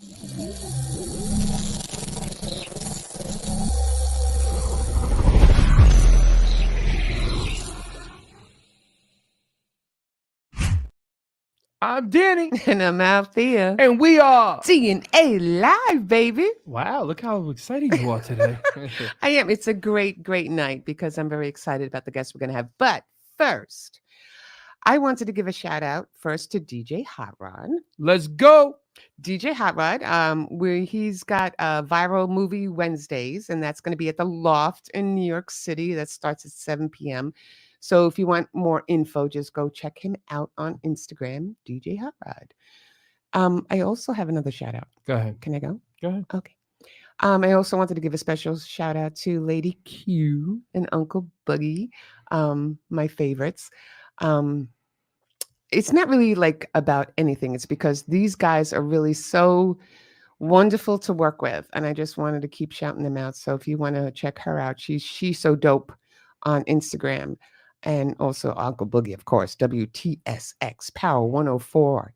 I'm Danny. And I'm Althea. And we are DNA Live, baby. Wow, look how excited you are today. I am. It's a great, great night because I'm very excited about the guests we're going to have. But first, I wanted to give a shout out first to DJ Hot Rod. Let's go. DJ Hot Rod, where he's got Viral Movie Wednesdays, and that's going to be at the Loft in New York City. That starts at 7 p.m. So if you want more info, just go check him out on Instagram, DJ Hot Rod. I also have another shout out. Go ahead. Can I go? Go ahead. Okay. I also wanted to give a special shout out to Lady Q and Uncle Boogie, my favorites. It's not really like about anything. It's because these guys are really so wonderful to work with. And I just wanted to keep shouting them out. So if you want to check her out, she's so dope on Instagram. And also Uncle Boogie, of course, WTSX Power 104.9.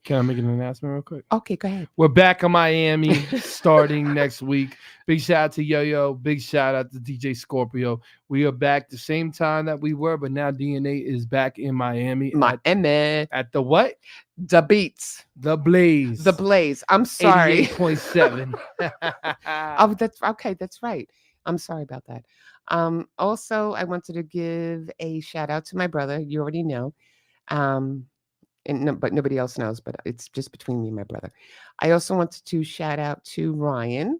Can I make an announcement real quick? Okay, go ahead. We're back in Miami starting next week. Big shout out to Yo-Yo. Big shout out to DJ Scorpio. We are back the same time that we were, but now DNA is back in Miami. At the what? The Beats. The Blaze. The Blaze. I'm sorry. 88.7. Oh, that's okay. That's right. I'm sorry about that. Also, I wanted to give a shout out to my brother. You already know. But nobody else knows, but it's just between me and my brother. I also wanted to shout out to Ryan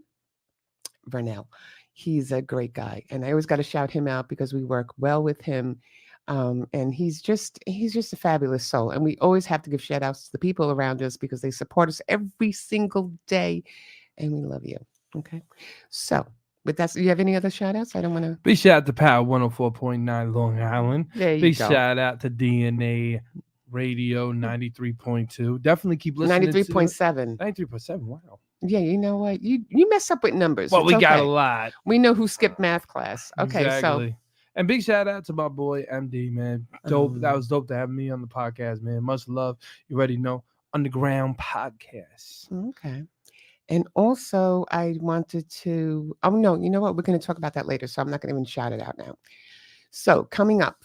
Vernell. He's a great guy. And I always got to shout him out because we work well with him. And he's just a fabulous soul. And we always have to give shout outs to the people around us because they support us every single day. And we love you. Okay. So with that, do you have any other shout outs? I don't want to. Big shout out to Power 104.9 Long Island. There you Big go. shout out to DNA Radio 93.2. Definitely keep listening. 93.7. 93.7. Wow. Yeah, you know what? You mess up with numbers. Well, It's we got okay. a lot. We know who skipped math class. Okay, Exactly. And big shout out to my boy MD, man. Dope. That was dope to have me on the podcast, man. Much love. You already know. Underground Podcast. Okay. And also, I wanted to. Oh no, you know what? We're going to talk about that later, so I'm not going to even shout it out now. So coming up,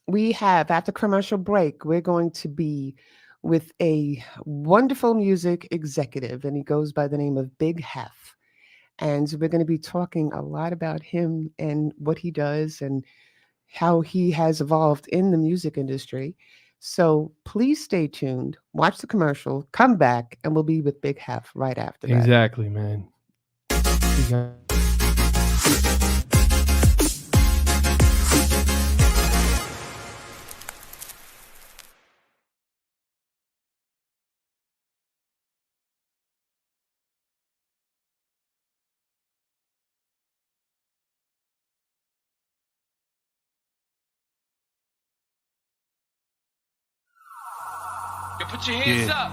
we have, after commercial break, we're going to be with a wonderful music executive, and he goes by the name of Big Heff. And we're going to be talking a lot about him and what he does and how he has evolved in the music industry. So please stay tuned, watch the commercial, come back, and we'll be with Big Heff right after that. Exactly, man. Put your hands up.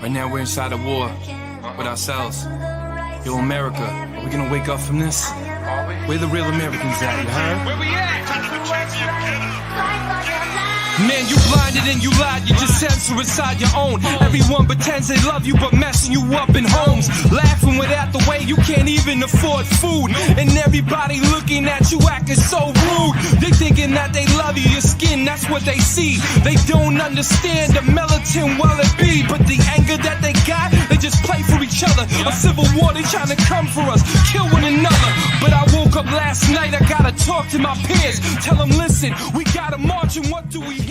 Right now we're inside a war with ourselves. Yo, America, are we gonna wake up from this? Where the real Americans at, you heard? Where we at? Man, you blinded and you lied, you just censor inside your own. Everyone pretends they love you, but messing you up in homes. Laughing without the way you can't even afford food. And everybody looking at you acting so rude. They thinking that they love you, your skin, that's what they see. They don't understand the militant well it be. But the anger that they got, they just play for each other. A civil war, they trying to come for us, kill one another. But I woke up last night, I gotta talk to my peers. Tell them, listen, we gotta march and what do we hear?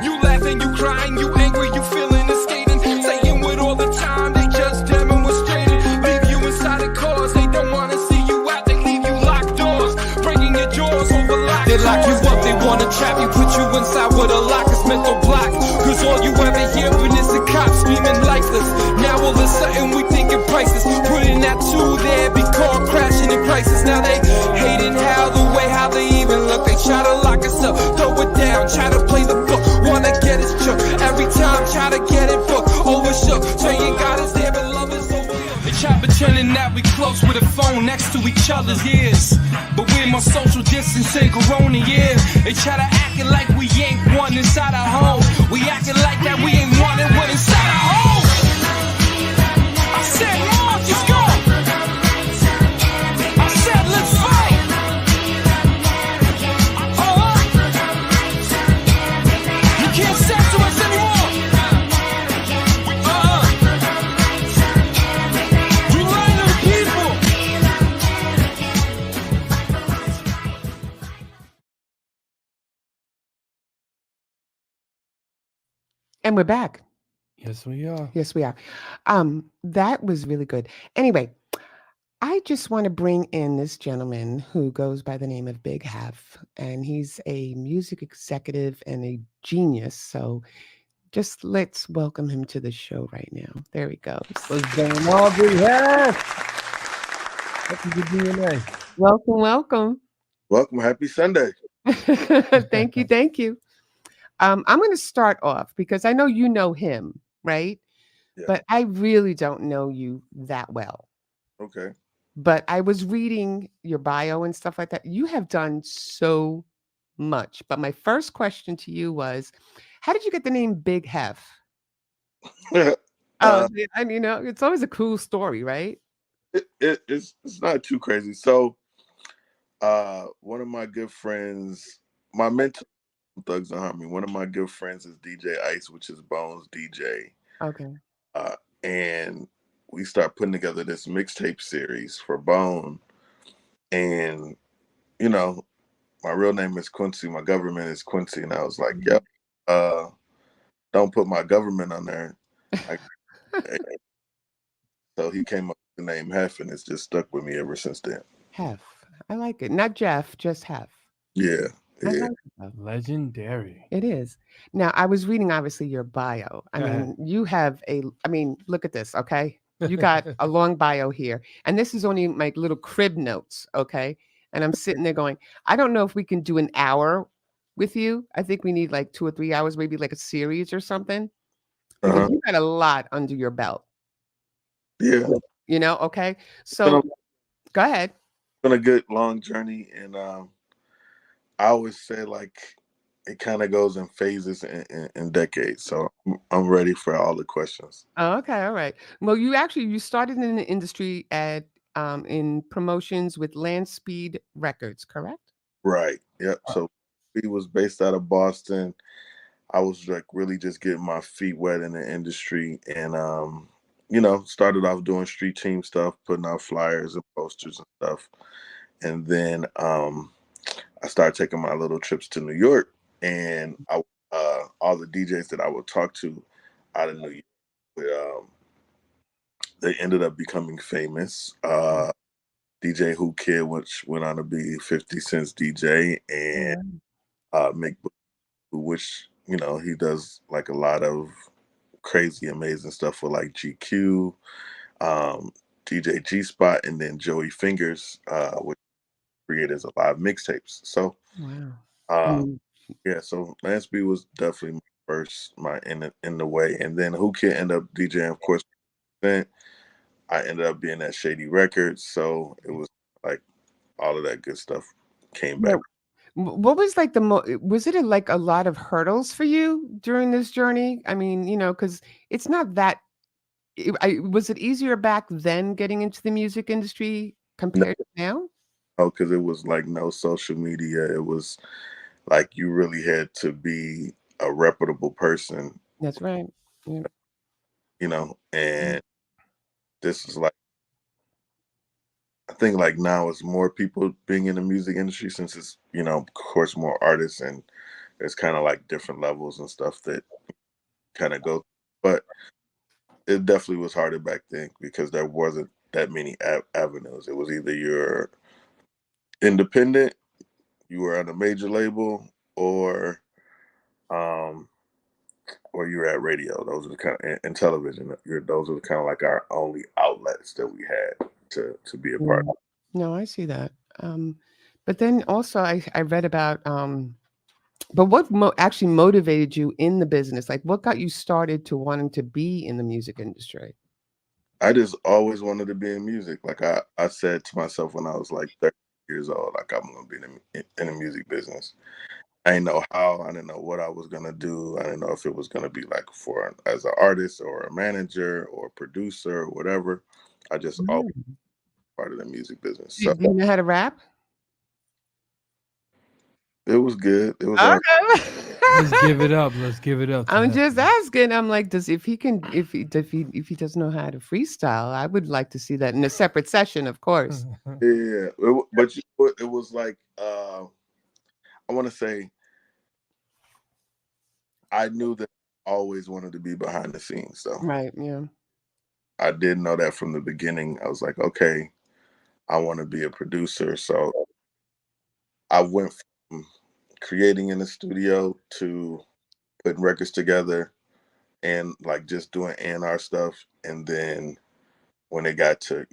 You laughing, you crying, you angry, you feeling and skating. Saying with all the time, they just demonstrated. Leave you inside the cars, they don't wanna see you out. They leave you locked doors, breaking your jaws over locked doors. They lock you up, they wanna trap you, put you inside with a lock, it's mental block. Cause all you ever hearing is the cops screaming lifeless. Now all of a sudden we thinking priceless. Putting that two there, be car crashing in crisis. Now they hating how they even look. They try to lock us up, throw it down, try to play the book. Wanna get us shook, every time try to get it booked. Overshook, saying God is there but love is overlooked. They try pretending that we close with a phone next to each other's ears. But we're more social distancing corona years. They try to acting like we ain't one inside our home. We acting like that we ain't one and one inside our home. And we're back. Yes, we are. Yes, we are. That was really good. Anyway, I just want to bring in this gentleman who goes by the name of Big Heff, and he's a music executive and a genius. So just let's welcome him to the show right now. There he goes. What's going on, Big Heff? Welcome to DNA. Welcome, welcome. Welcome. Happy Sunday. Thank you, thank you. I'm going to start off because I know you know him, right? Yeah. But I really don't know you that well. Okay. But I was reading your bio and stuff like that. You have done so much. But my first question to you was, how did you get the name Big Heff? Oh, and you know, it's always a cool story, right? It's not too crazy. So, one of my good friends, my mentor, Thugs and Harmony. One of my good friends is DJ Ice, which is Bones DJ. Okay. And we start putting together this mixtape series for Bone. And, you know, my real name is Quincy. My government is Quincy. And I was like, yep, don't put my government on there. So he came up with the name Heff, and it's just stuck with me ever since then. Heff. I like it. Not Jeff, just Heff. Yeah. I Yeah. like it. Legendary. It is. Now, I was reading, obviously, your bio. I mean, you have look at this, okay? You got a long bio here. And this is only my little crib notes, okay? And I'm sitting there going, I don't know if we can do an hour with you. I think we need like 2 or 3 hours, maybe like a series or something. Because you got a lot under your belt. Yeah. You know, okay? So go ahead. It's been a good long journey, and I always say like it kind of goes in phases and decades. So I'm ready for all the questions. Oh, okay, all right. Well, you started in the industry at in promotions with Land Speed Records, correct? Right. Yep. So he was based out of Boston. I was like really just getting my feet wet in the industry, and you know, started off doing street team stuff, putting out flyers and posters and stuff. And then I started taking my little trips to New York, and all the DJs that I would talk to out of New York, they ended up becoming famous. DJ Who Kid, which went on to be 50 Cent's DJ, and Mick, which, you know, he does like a lot of crazy, amazing stuff for like GQ, DJ G Spot, and then Joey Fingers, which created a lot of mixtapes. So, yeah, so Lansby was definitely my first, in the way, and then Who Kid ended up DJing, of course. Then I ended up being at Shady Records, so it was like all of that good stuff came back. What was like was it like a lot of hurdles for you during this journey? I mean, you know, because it's not that. Was it easier back then getting into the music industry compared to now? Oh, because it was like no social media. It was like you really had to be a reputable person. That's right. Yeah. You know, and this is like, I think like now it's more people being in the music industry since it's, you know, of course, more artists, and there's kind of like different levels and stuff that kind of go. But it definitely was harder back then because there wasn't that many avenues. It was either you're independent, you were on a major label, or you were at radio. Those are the kind of, and television. Those are kind of like our only outlets that we had to be a part of. No, I see that. But then also I read about but what actually motivated you in the business? Like what got you started to wanting to be in the music industry? I just always wanted to be in music. Like I said to myself when I was like 30 years old, like I'm gonna be in the music business. I didn't know how. I didn't know what I was gonna do. I didn't know if it was gonna be like as an artist or a manager or a producer or whatever. I just always part of the music business. So Do you know how to rap? it was good. It was Let's give it up. Let's give it up. I'm just asking. I'm like, if he doesn't know how to freestyle, I would like to see that in a separate session, of course. Yeah, but it was like I want to say I knew that always wanted to be behind the scenes. So Right. Yeah. I did know that from the beginning. I was like, okay, I want to be a producer. So I went from creating in the studio to putting records together and like just doing A&R stuff. And then when it got to,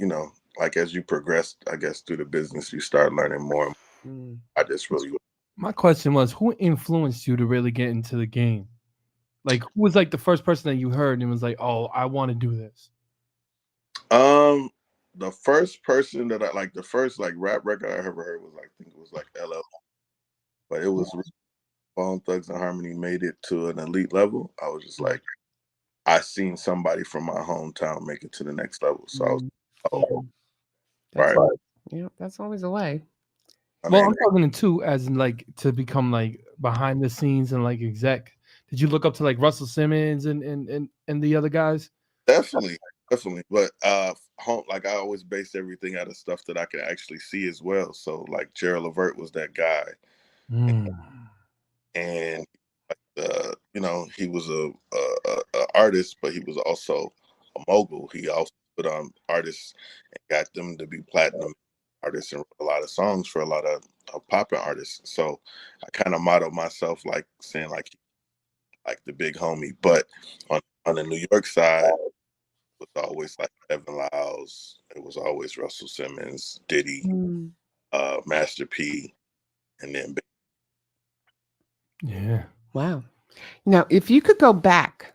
like as you progress, I guess through the business, you start learning more. Mm. I just really. My question was, who influenced you to really get into the game? Like, who was like the first person that you heard and was like, "Oh, I want to do this"? The first person that I like, the first like rap record I ever heard was like, I think it was like LL, but it was Bone Thugs and Harmony made it to an elite level. I was just like, I seen somebody from my hometown make it to the next level, so I was, oh, That's right. Yeah, that's always a way. Well, I'm talking too, as in like to become like behind the scenes and like exec. Did you look up to like Russell Simmons and the other guys? Definitely. But like I always based everything out of stuff that I could actually see as well. So like Gerald Levert was that guy, and he was a artist, but he was also a mogul. He also put on artists and got them to be platinum artists and wrote a lot of songs for a lot of popping artists. So I kind of modeled myself like saying like the big homie. But on the New York side, it was always like Evan Lyles. It was always Russell Simmons, Diddy, Master P, and then. Yeah. Wow. Now, if you could go back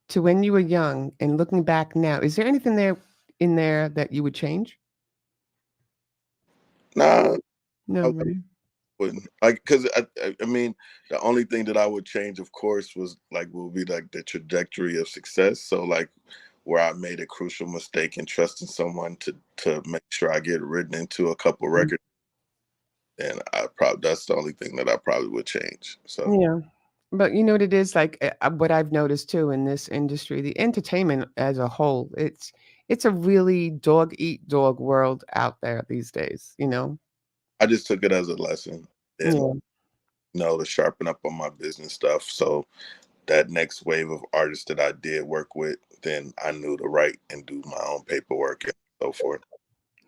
to when you were young and looking back now, is there anything in there that you would change? Nah, No, I right? wouldn't. Like, because I mean, the only thing that I would change, of course, would be like the trajectory of success. So like, where I made a crucial mistake in trusting someone to make sure I get written into a couple records, and that's the only thing that I probably would change. So Yeah. But you know what it is like what I've noticed too in this industry, the entertainment as a whole, it's a really dog eat dog world out there these days, you know? I just took it as a lesson, and Yeah. to sharpen up on my business stuff. So that next wave of artists that I did work with, then I knew to write and do my own paperwork and so forth.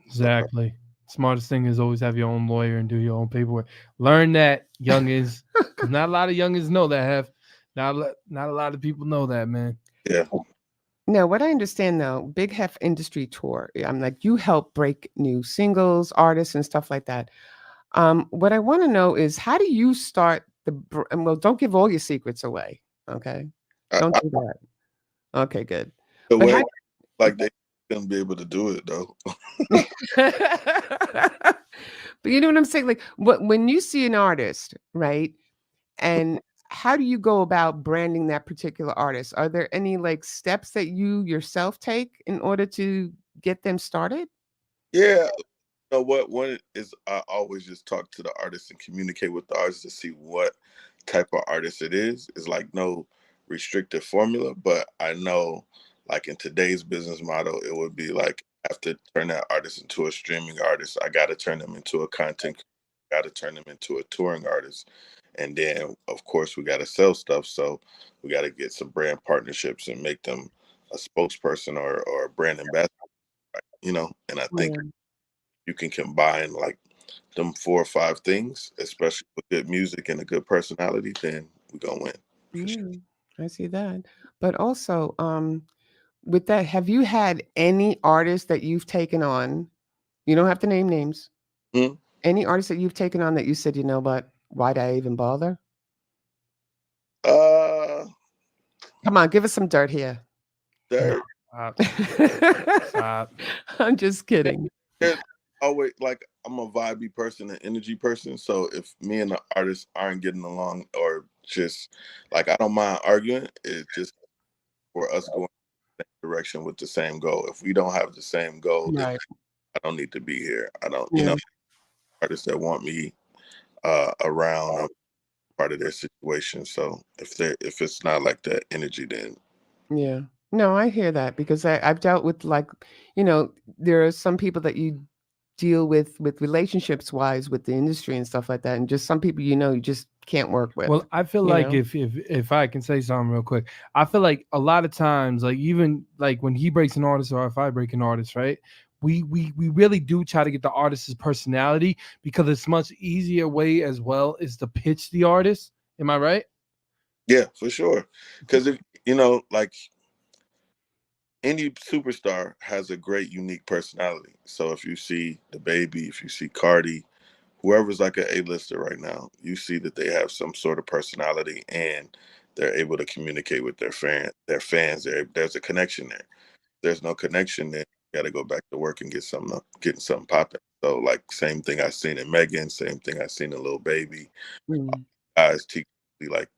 Exactly. Smartest thing is always have your own lawyer and do your own paperwork. Learn that, youngins, because not a lot of youngins know that. Not a lot of people know that, man. Yeah. Now, what I understand though, Big Heff Industry Tour, I'm like, you help break new singles, artists, and stuff like that. What I want to know is how do you start well, don't give all your secrets away. Okay. Don't do that. Okay, good. The But way, how, like they couldn't be able to do it though. but you know what I'm saying? Like when you see an artist, right? And how do you go about branding that particular artist? Are there any like steps that you yourself take in order to get them started? Yeah. What one is I always just talk to the artist and communicate with the artist to see what type of artist it is. It's like no restricted formula, but I know like in today's business model, it would be like I have to turn that artist into a streaming artist. I got to turn them into a content. Got to turn them into a touring artist, and then of course we got to sell stuff. So we got to get some brand partnerships and make them a spokesperson or a brand ambassador. And I think Yeah. you can combine like them 4 or 5 things, especially with good music and a good personality, then we're gonna win. For sure. I see that. But also, with that, have you had any artists that you've taken on? You don't have to name names. Hmm? Any artists that you've taken on that you said, you know what? Why'd I even bother? Uh, Come on, give us some dirt here. there, Stop. I'm just kidding. there's always like I'm a vibey person, an energy person. So if me and the artist aren't getting along, or just like I don't mind arguing, it's just for us going the same direction with the same goal. If we don't have the same goal, then Right. I don't need to be here. I don't, Yeah. artists that want me around. I'm part of their situation. So if it's not like that energy, then Yeah. No, I hear that because I've dealt with like, there are some people that you deal with relationships wise with the industry and stuff like that, and just some people you just can't work with. Well, I feel like if I can say something real quick, I feel like a lot of times, like even like when he breaks an artist or if I break an artist, right? We really do try to get the artist's personality because it's much easier way as well is to pitch the artist. Am I right? Yeah, for sure. Because if like any superstar has a great unique personality. So if you see the baby, if you see Cardi, whoever's like an A-lister right now, you see that they have some sort of personality and they're able to communicate with their fans. There's a connection there. There's no connection there. You got to go back to work and getting something popping. So like same thing I seen in Megan, same thing I seen in Lil Baby. Guys, like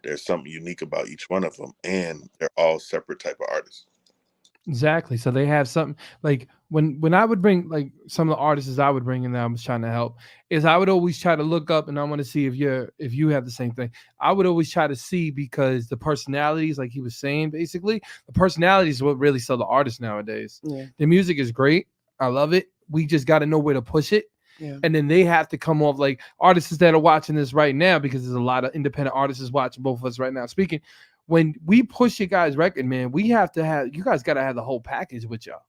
there's something unique about each one of them, and they're all separate type of artists. Exactly. So they have something like when I would bring like some of the artists I would bring in that I was trying to help is I would always try to look up and I want to see if you have the same thing. I would always try to see because the personalities, like he was saying, basically the personalities is what really sell the artists nowadays. Yeah. The music is great. I love it. We just got to know where to push it. Yeah. And then they have to come off like artists that are watching this right now because there's a lot of independent artists watching both of us right now speaking. When we push your guys' record, man, we have to have you guys got to have the whole package with y'all.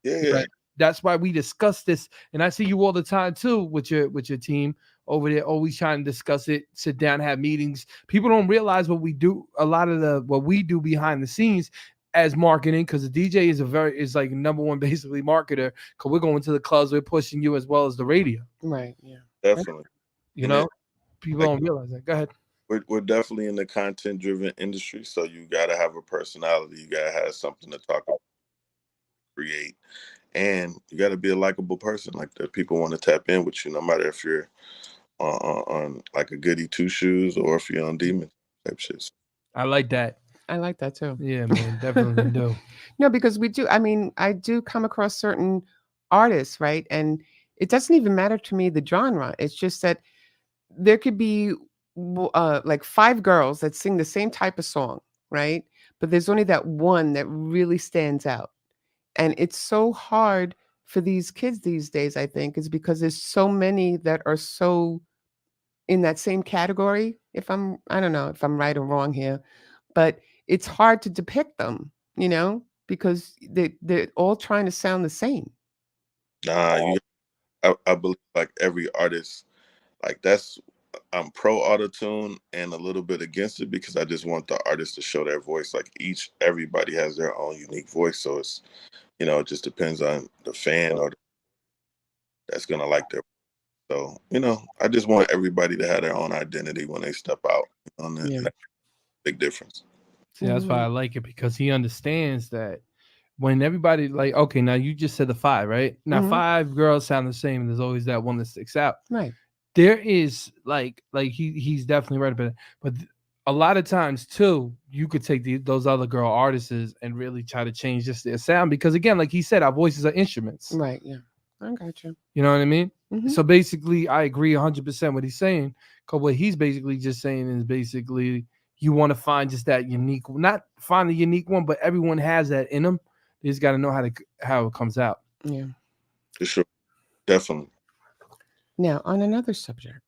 Yeah. Right? That's why we discuss this, and I see you all the time too with your team over there, always trying to discuss it, sit down, have meetings. People don't realize what we do. A lot of what we do behind the scenes as marketing, because the DJ is like number one basically marketer. Because we're going to the clubs, we're pushing you as well as the radio. Right. Yeah. Definitely. People don't realize that. Go ahead. We're definitely in the content-driven industry, so you got to have a personality. You got to have something to talk about, create, and you got to be a likable person. Like that, people want to tap in with you, no matter if you're on like a goody two shoes or if you're on demon type shit. I like that. I like that too. Yeah, man, definitely do. No, because we do. I mean, I do come across certain artists, right? And it doesn't even matter to me the genre. It's just that there could be like 5 girls that sing the same type of song, right? But there's only that one that really stands out. And it's so hard for these kids these days, I think, is because there's so many that are so in that same category. I don't know if I'm right or wrong here, but it's hard to depict them, because they're all trying to sound the same. Nah, I believe like every artist, like I'm pro auto-tune and a little bit against it because I just want the artist to show their voice. Like everybody has their own unique voice. So it's, it just depends on the fan that's going to like their. So, I just want everybody to have their own identity when they step out. That's a big difference. See, that's why I like it because he understands that when everybody like, okay, now you just said the 5, right? Now 5 girls sound the same. And there's always that one that sticks out. Right. There is like he's definitely right about it. But a lot of times too, you could take those other girl artists and really try to change just their sound because again, like he said, our voices are instruments. Right. Yeah. I got you. You know what I mean? Mm-hmm. So basically, I agree 100% what he's saying. Because what he's basically just saying is basically you want to find just that unique, not find the unique one, but everyone has that in them. They just got to know how it comes out. Yeah. For sure. Definitely. Now, on another subject.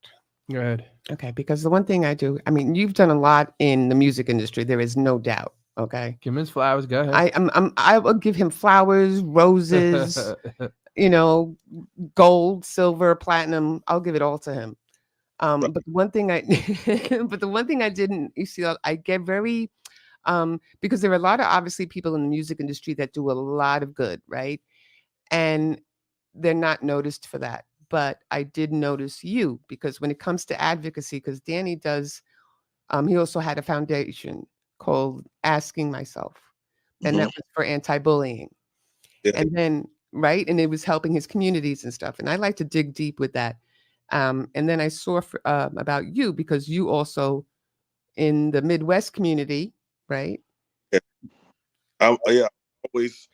Go ahead. Okay, because the one thing I do, I mean, you've done a lot in the music industry. There is no doubt. Okay. Give him his flowers. Go ahead. I will give him flowers, roses, gold, silver, platinum. I'll give it all to him. But the one thing I didn't, you see, I get very, because there are a lot of obviously people in the music industry that do a lot of good, right? And they're not noticed for that. But I did notice you because when it comes to advocacy, because Danny does, he also had a foundation called Asking Myself, and that was for anti-bullying. Yeah. And then, right, and it was helping his communities and stuff. And I like to dig deep with that. And then I saw about you because you also in the Midwest community, right? Yeah, I'm always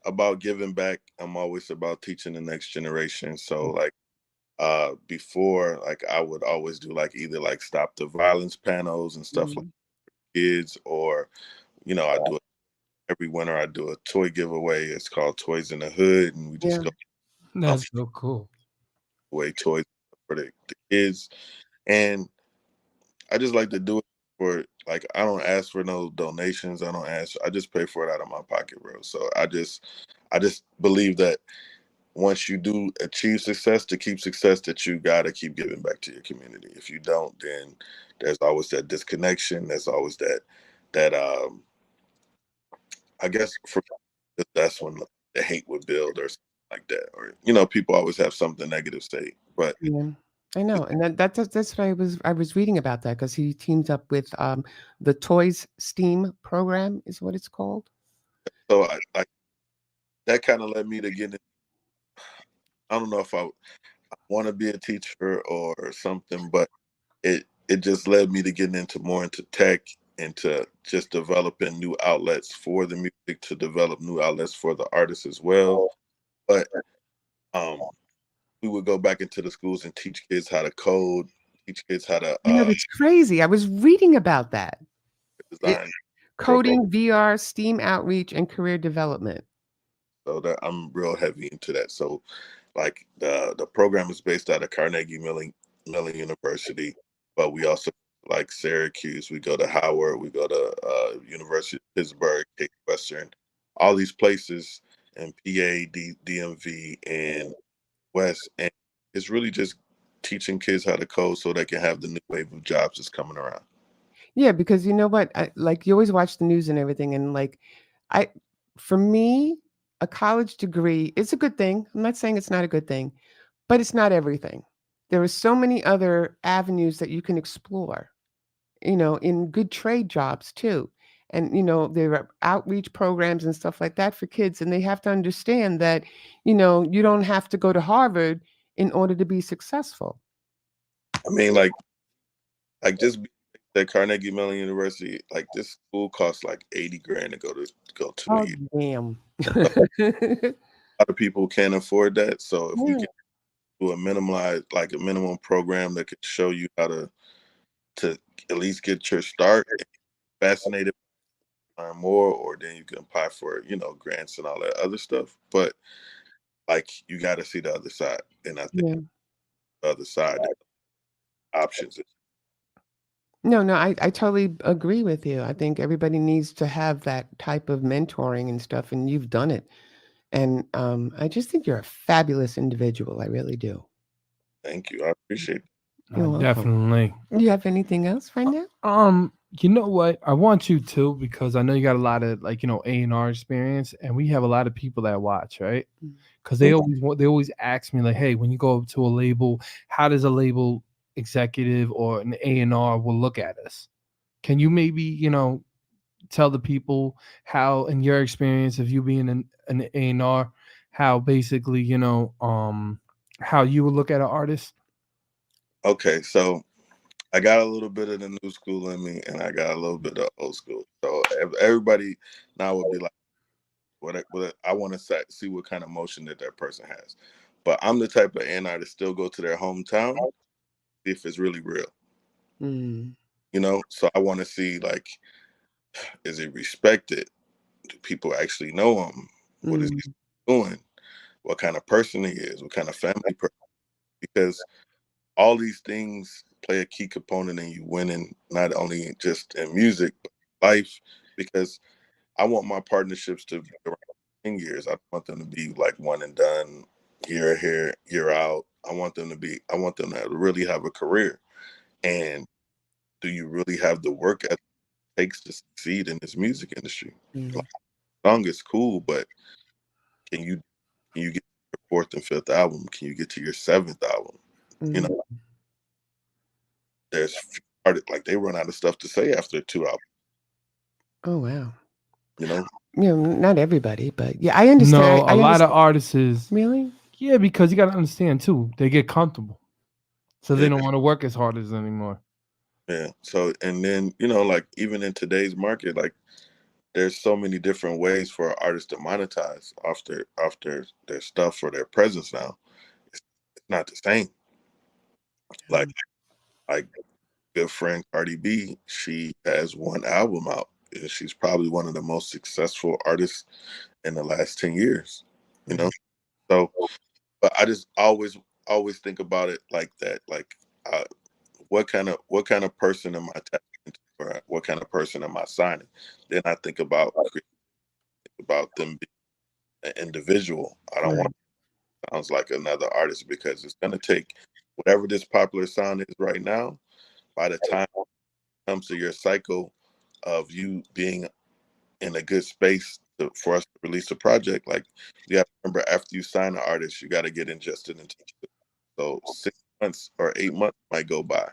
about giving back. I'm always about teaching the next generation. So like before, like I would always do like either like stop the violence panels and stuff like kids, or I do it every winter. I do a toy giveaway. It's called Toys in the Hood, and we just go That's so cool. Way toys for the kids, and I just like to do it for, like, I don't ask for no donations. I just pay for it out of my pocket, bro. So I just believe that once you do achieve success, to keep success, that you gotta keep giving back to your community. If you don't, then there's always that disconnection. There's always that I guess that's when the hate would build or something like that. Or, people always have something negative to say. But Yeah, I know, and that's what I was reading about that because he teams up with the Toys STEAM program is what it's called. so I that kind of led me to get in. I don't know if I want to be a teacher or something, but it just led me to getting into tech, and to just developing new outlets for the music, to develop new outlets for the artists as well. But um, we would go back into the schools and teach kids how to code, teach kids how to You know, that's crazy. I was reading about that. design Coding, programs. VR, STEAM outreach, and career development. So that I'm real heavy into that. So, like, the program is based out of Carnegie Mellon University, but we also, like, Syracuse, we go to Howard, we go to University of Pittsburgh, Case Western, all these places in PA, DMV, and West, and it's really just teaching kids how to code so they can have the new wave of jobs that's coming around. Yeah, because you know what? Like you always watch the news and everything, and like, I, for me, a college degree is a good thing. I'm not saying it's not a good thing, but it's not everything. There are so many other avenues that you can explore, in good trade jobs too. And, there are outreach programs and stuff like that for kids. And they have to understand that, you don't have to go to Harvard in order to be successful. I mean, like just at Carnegie Mellon University, like, this school costs like 80 grand to go to a Oh, year. damn. A lot of people can't afford that. So if we Yeah. can do a minimum program that could show you how to at least get your start, fascinated, learn more, or then you can apply for, grants and all that other stuff. But, like, you got to see the other side, and I think Yeah. the other side options. No, no, I totally agree with you. I think everybody needs to have that type of mentoring and stuff, and you've done it. And I just think you're a fabulous individual. I really do. Thank you. I appreciate it. You're welcome. Definitely. You have anything else right now? You know what? I want you to, because I know you got a lot of, like, A&R experience, and we have a lot of people that watch, right? Because they always ask me, like, hey, when you go to a label, how does a label executive or an A&R will look at us? Can you maybe, tell the people how, in your experience of you being an A&R, how basically, how you would look at an artist? Okay, so I got a little bit of the new school in me, and I got a little bit of old school. So everybody now would be like, what I want to see what kind of emotion that person has. But I'm the type of A&R to still go to their hometown, see if it's really real. Mm. So I want to see, like, is he respected? Do people actually know him? What is he doing? What kind of person he is? What kind of family person? Because all these things play a key component in you winning, not only just in music, but life. Because I want my partnerships to be around 10 years. I want them to be like one and done, year here, year out. I want them to really have a career. And do you really have the work ethic it takes to succeed in this music industry? Like, song is cool, but can you get to your fourth and fifth album? Can you get to your seventh album? You know, there's like, they run out of stuff to say after 2 albums. Oh, wow. You know, Not everybody, but yeah, I understand. No, a lot of artists is. Really? Yeah, because you got to understand too, they get comfortable, so they Yeah. don't want to work as hard as anymore. Yeah. So, and then, like, even in today's market, like, there's so many different ways for artists to monetize off their stuff or their presence now. It's not the same. Like good friend Cardi B, she has one album out, and she's probably one of the most successful artists in the last 10 years. So But I just always think about it like that. Like, what kind of person am I tapping into, or what kind of person am I signing? Then I think about them being an individual. I don't want to sound like another artist, because it's going to take whatever this popular sound is right now. By the time it comes to your cycle of you being in a good space for us to release a project, like, you got to remember, after you sign an artist, you got to get ingested into it. So 6 months or 8 months might go by.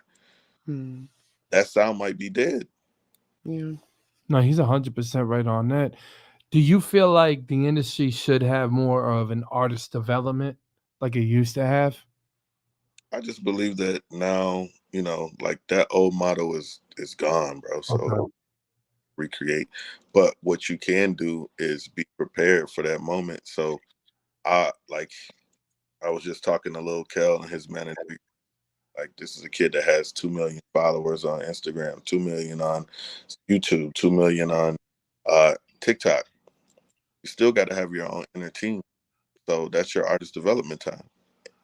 That sound might be dead. Yeah. No, he's 100% right on that. Do you feel like the industry should have more of an artist development like it used to have? I just believe that now, like, that old motto is gone, bro. So Okay. recreate. But what you can do is be prepared for that moment. So I was just talking to Lil Kel and his manager. Like, this is a kid that has 2 million followers on Instagram, 2 million on YouTube, 2 million on TikTok. You still got to have your own inner team. So that's your artist development time,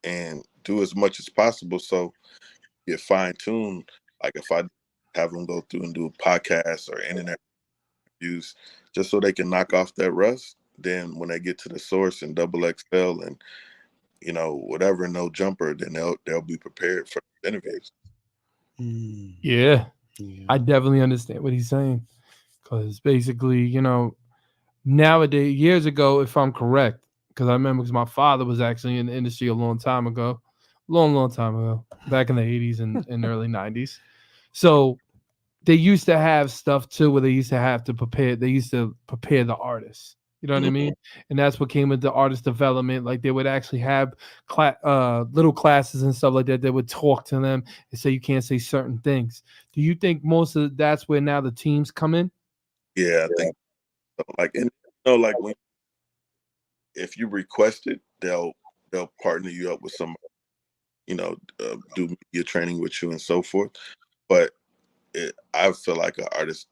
and do as much as possible so get fine tuned. Like, if I have them go through and do podcasts or internet reviews, just so they can knock off that rust, then when they get to the source and double XL and whatever, no jumper, then they'll be prepared for the interviews. Yeah. I definitely understand what he's saying, because basically, nowadays, years ago, if I'm correct, because I remember, because my father was actually in the industry a long time ago, long time ago, back in the 80s and early 90s. So they used to have stuff too, where they used to prepare the artists. You know what I mean? And that's what came with the artist development. Like, they would actually have little classes and stuff like that. They would talk to them and say you can't say certain things. Do you think most of that's where now the teams come in? Yeah, I think so. Like, and like, if you request it, they'll partner you up with somebody, do media training with you and so forth. But I feel like an artist,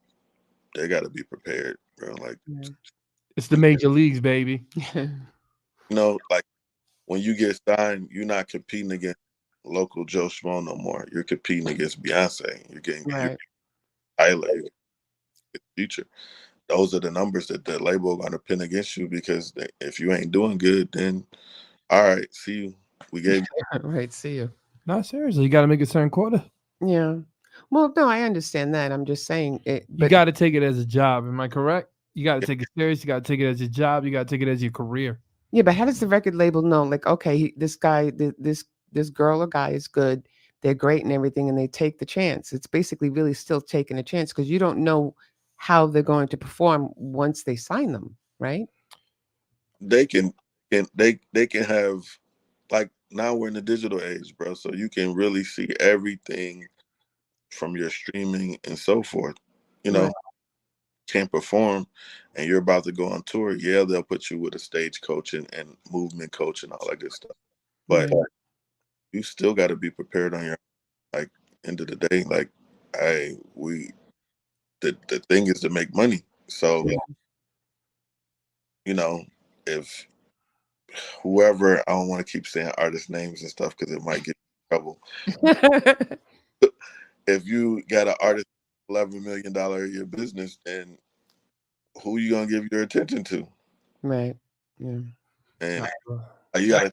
they got to be prepared, bro. Like, It's the major leagues, baby. like, when you get signed, you're not competing against local Joe Schmo no more. You're competing against Beyonce. You're getting Tyler, you're getting Future. Those are the numbers that the label going to pin against you, because if you ain't doing good, then all right, see you. We gave you. Right, see you. No, seriously, you got to make a certain quota. Yeah. Well, no, I understand that. I'm just saying it. You got to take it as a job. Am I correct? You got to take it serious. You got to take it as your job. You got to take it as your career. Yeah, but how does the record label know? Like, okay, this guy, this girl or guy is good. They're great and everything, and they take the chance. It's basically really still taking a chance, because you don't know how they're going to perform once they sign them, right? They can have, like, now we're in the digital age, bro. So you can really see everything from your streaming and so forth. Can't perform and you're about to go on tour, yeah, they'll put you with a stage coach and movement coach and all that good stuff. But you still got to be prepared on your, like, end of the day. Like, the thing is to make money. So, if whoever, I don't want to keep saying artist names and stuff because it might get in trouble. If you got an artist $11 million a year business, then who you gonna give your attention to? Right. Yeah. And you got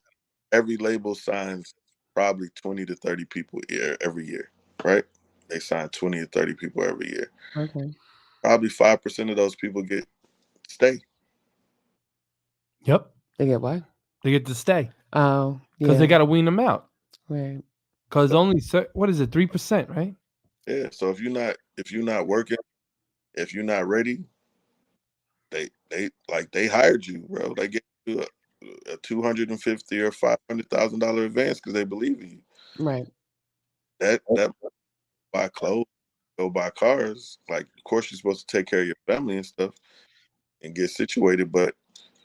every label signs probably 20 to 30 people every year, right? They sign 20 to 30 people every year. Okay. Probably 5% of those people stay. Yep. They get what? They get to stay. Oh, because they got to wean them out. Right. Because only what is it, 3%, right? Yeah. So if you're not working, if you're not ready, they hired you, bro. They get you a $250,000 or $500,000 advance because they believe in you. Right. That buy clothes, go buy cars. Like, of course, you're supposed to take care of your family and stuff and get situated, but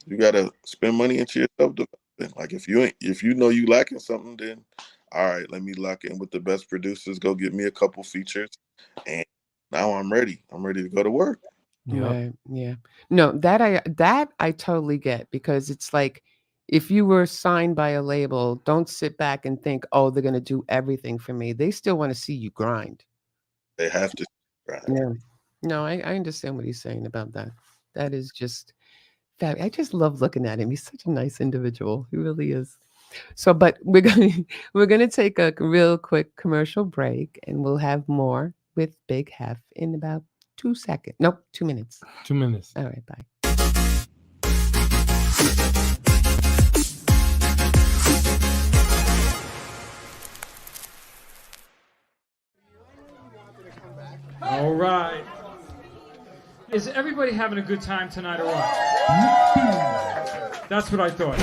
you gotta spend money into yourself development. Like, if you know you lacking something, then all right, let me lock in with the best producers. Go get me a couple features, and now I'm ready. I'm ready to go to work. Right. Yeah. No, that I totally get, because it's like, if you were signed by a label, don't sit back and think, oh, they're going to do everything for me. They still want to see you grind. They have to grind. Yeah. No, I understand what he's saying about that. That is just I just love looking at him. He's such a nice individual. He really is. So, but we're gonna take a real quick commercial break, and we'll have more with Big Heff in about 2 seconds. Nope, 2 minutes. 2 minutes. All right, bye. All right. Is everybody having a good time tonight or what? That's what I thought.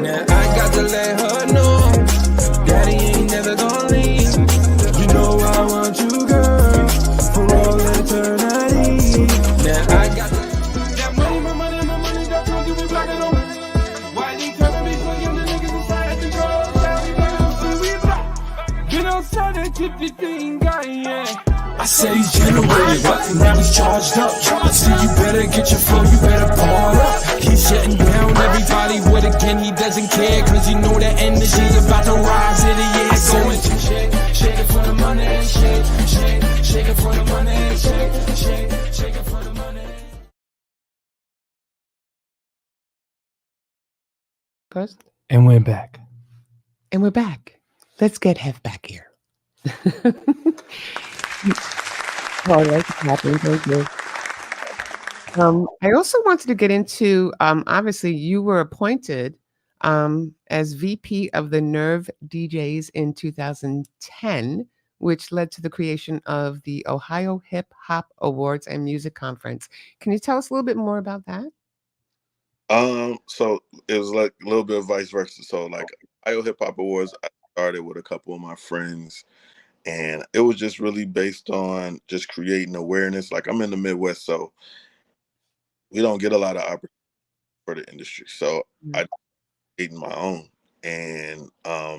Now I got to let her know, Daddy ain't never gonna leave. You know I want you, girl, for all eternity. Now I got that money, my money, my money, that's gonna give me back at home. Why they telling me for you, the niggas inside the control? Get outside and tip the thing, guy, yeah. I said he's generated, but now he's charged up. I said you better get your flow, you better ball up. He's shutting down everybody with a gun, he doesn't care, cause he know that energy's about to rise in the air. Going shake it for the money, shake it for the money, shake it for the money. First. And we're back. And we're back. Let's get Heff back here. Oh, that's happening. Thank you. I also wanted to get into, obviously, you were appointed as VP of the Nerve DJs in 2010, which led to the creation of the Ohio Hip Hop Awards and Music Conference. Can you tell us a little bit more about that? So it was like a little bit of vice versa. So like Ohio Hip Hop Awards, I started with a couple of my friends, and it was just really based on just creating awareness. Like I'm in the Midwest, so we don't get a lot of opportunity for the industry. So I created my own, and so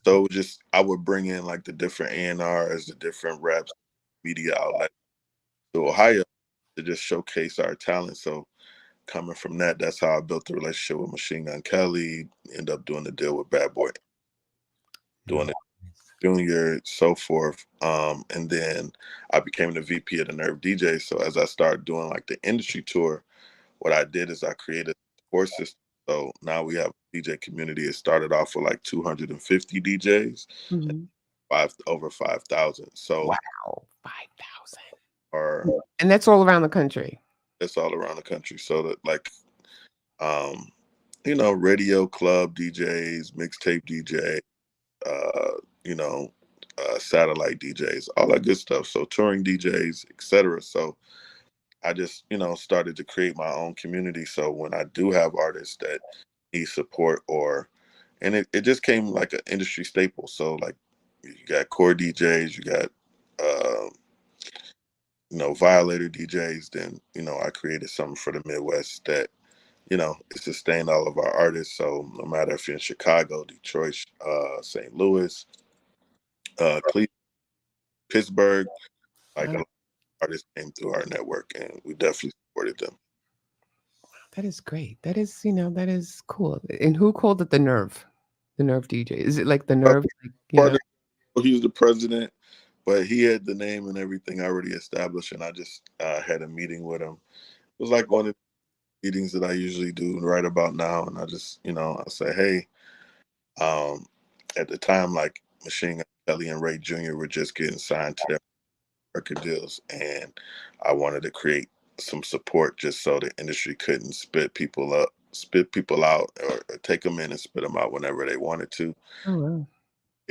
it was just I would bring in like the different A&Rs, the different reps, media outlets to Ohio to just showcase our talent. So coming from that, that's how I built the relationship with Machine Gun Kelly. End up doing the deal with Bad Boy, doing it Junior, so forth. And then I became the VP of the Nerve DJ. So as I started doing like the industry tour, what I did is I created a support system. So now we have a DJ community. It started off with like 250 DJs, and over 5,000. So wow, 5,000. And that's all around the country. That's all around the country. So that like, you know, radio club DJs, mixtape DJ, you know, satellite DJs, all that good stuff. So touring DJs, etc. So I just, you know, started to create my own community. So when I do have artists that need support and it just came like an industry staple. So like you got core DJs, you got, you know, Violator DJs, then, you know, I created something for the Midwest that, you know, it sustained all of our artists. So no matter if you're in Chicago, Detroit, St. Louis, Cleveland, Pittsburgh, like a lot of artists came through our network, and we definitely supported them. That is great. That is, you know, that is cool. And who called it the Nerve? The Nerve DJ? Is it like the Nerve? He's the president, but he had the name and everything already established, and I just had a meeting with him. It was like one of meetings that I usually do right about now, and I just, I say, hey, at the time, like Machine Gun Kelly and Ray Jr. were just getting signed to their record deals, and I wanted to create some support just so the industry couldn't spit people out, or take them in and spit them out whenever they wanted to, wow.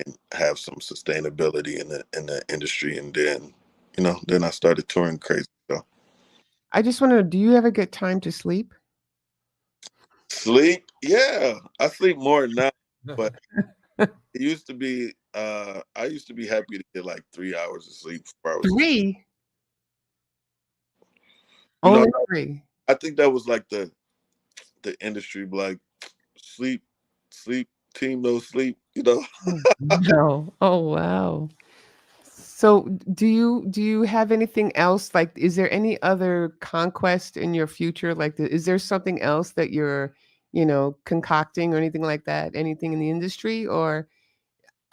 and have some sustainability in the industry. And then, then I started touring crazy. So I just want to know, do you ever get time to sleep? sleep, yeah, I sleep more now, but it used to be. I used to be happy to get like 3 hours of sleep before I was. 3? You know, Only 3. I think that was like the industry, like sleep, team, no sleep. Oh, no. Oh, wow. So do you have anything else? Like, is there any other conquest in your future? Like, is there something else that you're, concocting or anything like that? Anything in the industry? Or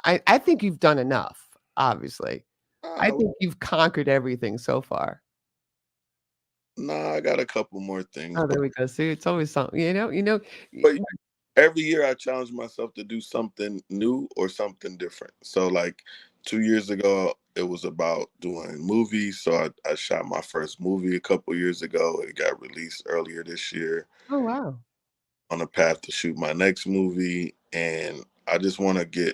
I think you've done enough, obviously. I Uh, think you've conquered everything so far. nah, I got a couple more things, Oh, there we go. See, it's always something, but every year I challenge myself to do something new or something different. So like 2 years ago, it was about doing movies. So I shot my first movie a couple years ago. It got released earlier this year. Oh, wow. On a path to shoot my next movie, and I just want to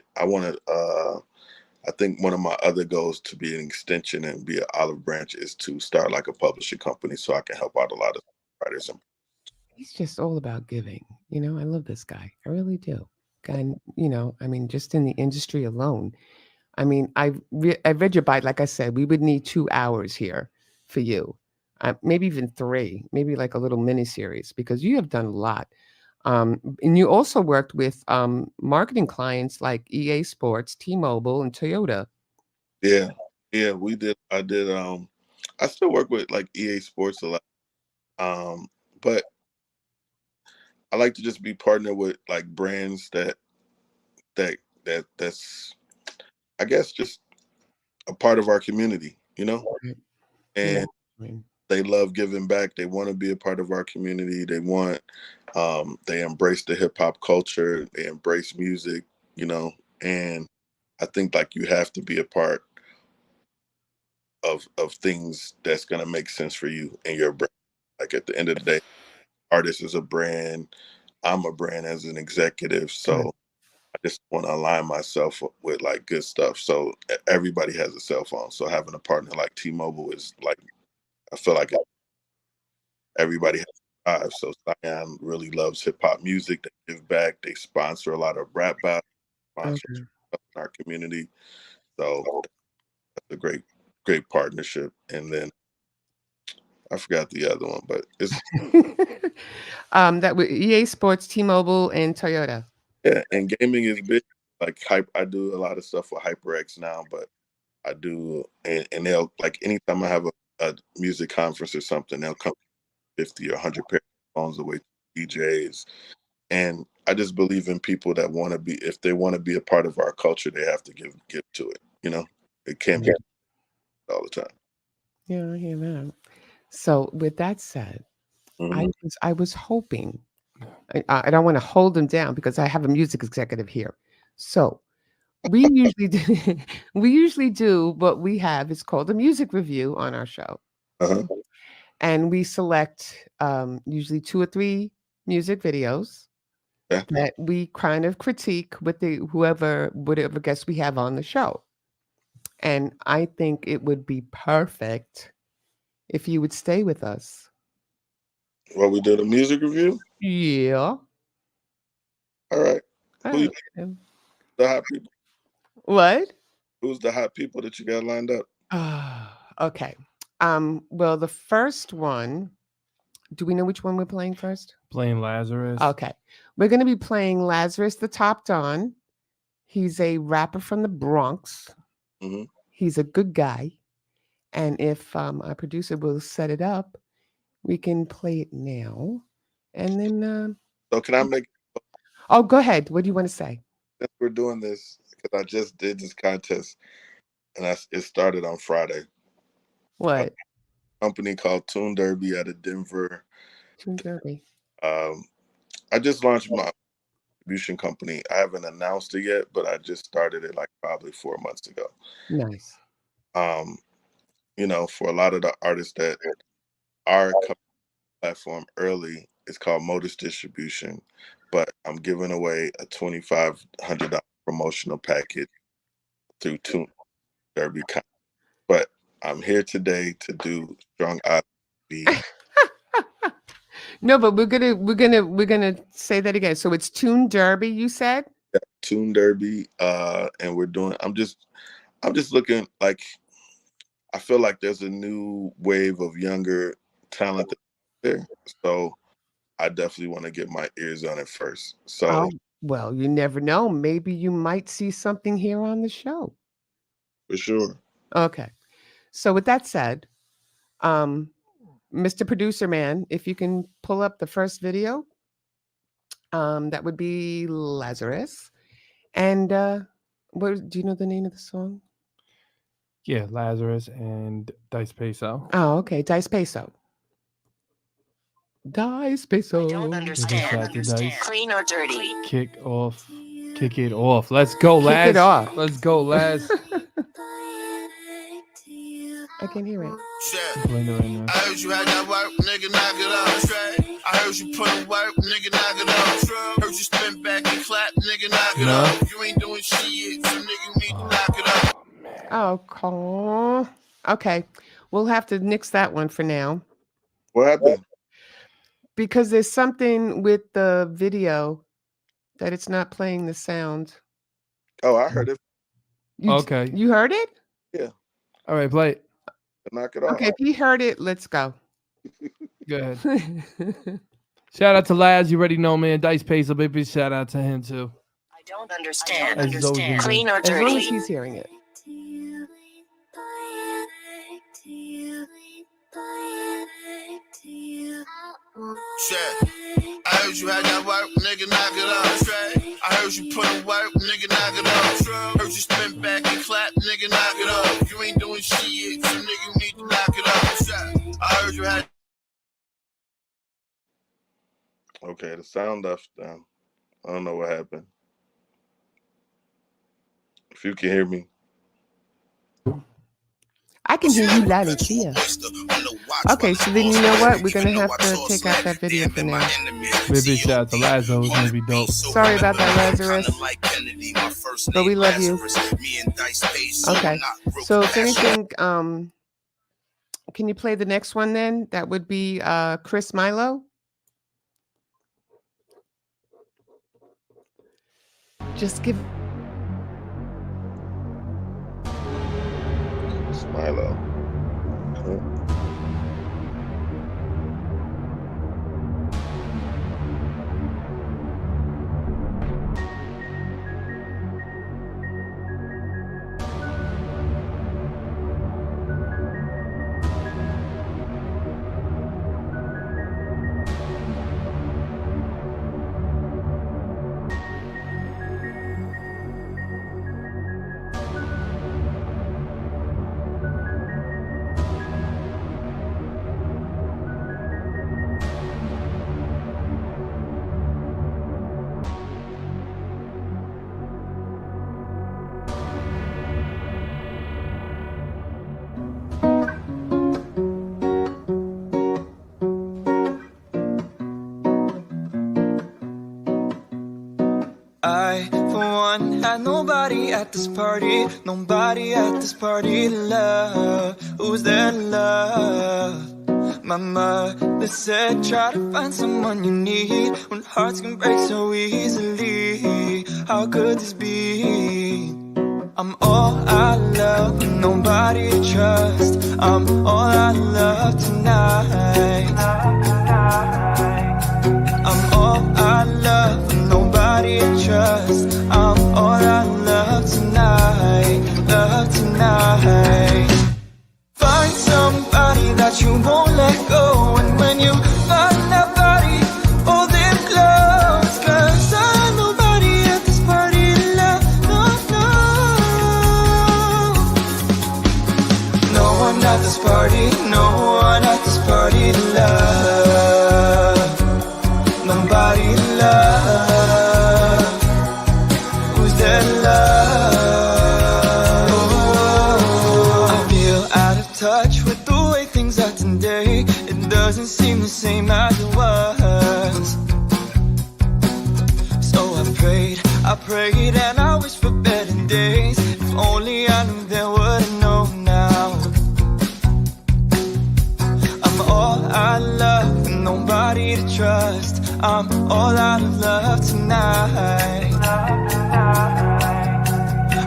I think one of my other goals to be an extension and be an olive branch is to start like a publishing company so I can help out a lot of writers. He's just all about giving. I love this guy. I really do. And, I mean, just in the industry alone. I mean, I read your bite. Like I said, we would need 2 hours here for you, maybe even 3, maybe like a little mini series because you have done a lot. And you also worked with marketing clients like EA Sports, T-Mobile, and Toyota. Yeah, we did. I did. I still work with like EA Sports a lot, but I like to just be partnered with like brands that's I guess just a part of our community, Right. Yeah. and I mean, they love giving back. They want to be a part of our community. They embrace the hip hop culture. They embrace music, and I think like you have to be a part of things that's going to make sense for you and your brand. Like at the end of the day, artist is a brand. I'm a brand as an executive. right. So I just want to align myself with like good stuff. So everybody has a cell phone. So having a partner like T-Mobile is like, I feel like everybody has a vibe. So Cyan really loves hip hop music. They give back. They sponsor a lot of rap battles, sponsor Okay. in our community. So that's a great partnership. And then I forgot the other one, but it's That was EA Sports, T-Mobile, and Toyota. yeah. And gaming is big. Like hype, I do a lot of stuff with HyperX now, but I do, and they'll like anytime I have a music conference or something, they'll come 50 or 100 pair of phones away to DJs. And I just believe in people that want to be, if they want to be a part of our culture, they have to give to it. It can't be all the time. Yeah, I hear that. So with that said, Mm-hmm. I was hoping I don't want to hold them down because I have a music executive here. So we usually do, we usually do what we have is called a music review on our show. Uh-huh. And we select usually 2 or 3 music videos Yeah. that we kind of critique with whatever guest we have on the show. And I think it would be perfect if you would stay with us. Well, we did a music review. Yeah. All right. Who's Okay. the hot people? What? Who's the hot people that you got lined up? Okay. Well, the first one, do we know which one we're playing first? Playing Lazarus. Okay. We're going to be playing Lazarus the Top Don. He's a rapper from the Bronx. Mm-hmm. He's a good guy. And if our producer will set it up, we can play it now. And then. So can I make? Oh, go ahead. What do you want to say? Since we're doing this, because I just did this contest, and it started on Friday. What? A company called Tune Derby out of Denver. Tune Derby. I just launched my distribution company. I haven't announced it yet, but I just started it like probably 4 months ago. Nice. For a lot of the artists that are coming to the platform early, it's called Modus Distribution, but I'm giving away a $2,500 promotional package through Tune Derby. But I'm here today to do Strong Odyssey. No, but we're gonna say that again. So it's Tune Derby, you said? Yeah, Tune Derby, and we're doing. I'm just looking like. I feel like there's a new wave of younger talent there, so I definitely want to get my ears on it first. So, well, you never know. Maybe you might see something here on the show. For sure. Okay. So with that said, Mr. Producer Man, if you can pull up the first video, that would be Lazarus. And what do you know the name of the song? Yeah, Lazarus and Dice Peso. Oh, okay. Dice Peso. Dice Peso. I don't understand. Clean or dirty? Kick it off. Let's go, Laz. Kick it off. Let's go, Laz. I can hear it. I heard you had that work, nigga, knock it off. Straight. I heard you put in work, nigga, knock it off. Heard you spin back and clap, nigga, knock it off. You ain't doing shit, so nigga, you need to knock it off. Oh, cool. Okay. We'll have to nix that one for now. What happened? Because there's something with the video that it's not playing the sound. Oh, I heard it. Okay. You heard it? Yeah. All right, play it. Knock it off. Okay, if he heard it, let's go. Go ahead. Shout out to Laz. You already know, man. Dice Peso, baby. Shout out to him, too. I don't understand. Clean or As long as dirty? he's hearing it. Shit. I heard you had that work, nigga, knock it off. Straight. I heard you put in work, nigga, knock it off. Heard you spin back and clap, nigga, knock it off. You ain't doing shit, so nigga, you need to knock it off. Shit. I heard you had. Okay, the sound left down. I don't know what happened. If you can hear me. I can hear you loud and clear. Okay, so then you know what? We're going to have to take out that video for now. Baby, shout out to Laz, though. It's going to be dope. Sorry about that, Lazarus. But we love you. Okay, so if anything, can you play the next one then? That would be Chris Milo. Just give... Milo. I, for one, had nobody at this party. Nobody at this party to love. Who's there to love? My mother said, try to find someone you need when hearts can break so easily. How could this be? I'm all I love, nobody to trust. I'm all I love tonight. I'm all I love, nobody to trust. I'm all I love tonight, love tonight. Find somebody that you won't let go. And when you find that body, hold them close. Cause I'm nobody at this party to love, no, no. No one at this party, no one at this party to love. one day it doesn't seem the same as it was. So I prayed and I wished for better days. If only I knew then what I know now. I'm all out of love and nobody to trust. I'm all out of love tonight.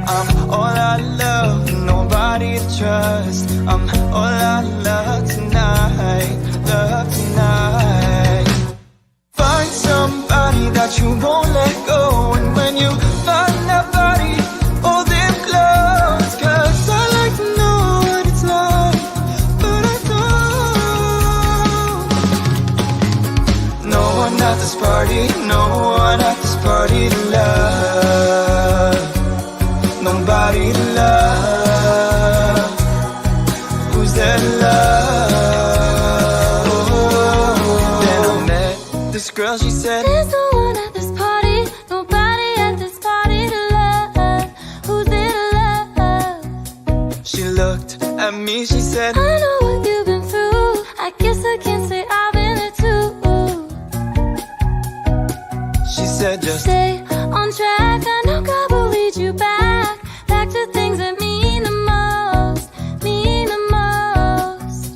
I'm all out of love and nobody to trust. I'm all out of love tonight. Love tonight. Find somebody that you won't let go. And when you find that body, hold them close. Cause I like to know what it's like, but I don't. No one at this party, no one at this party to love. Nobody to love. Who's there to love? Then I met this girl, she said, there's no one at this party, nobody at this party to love. Who's there to love? She looked at me, she said, I know what you've been through, I guess I can't say I've been there too. She said, just stay on track, I know God will lead you back to things that mean the most, mean the most.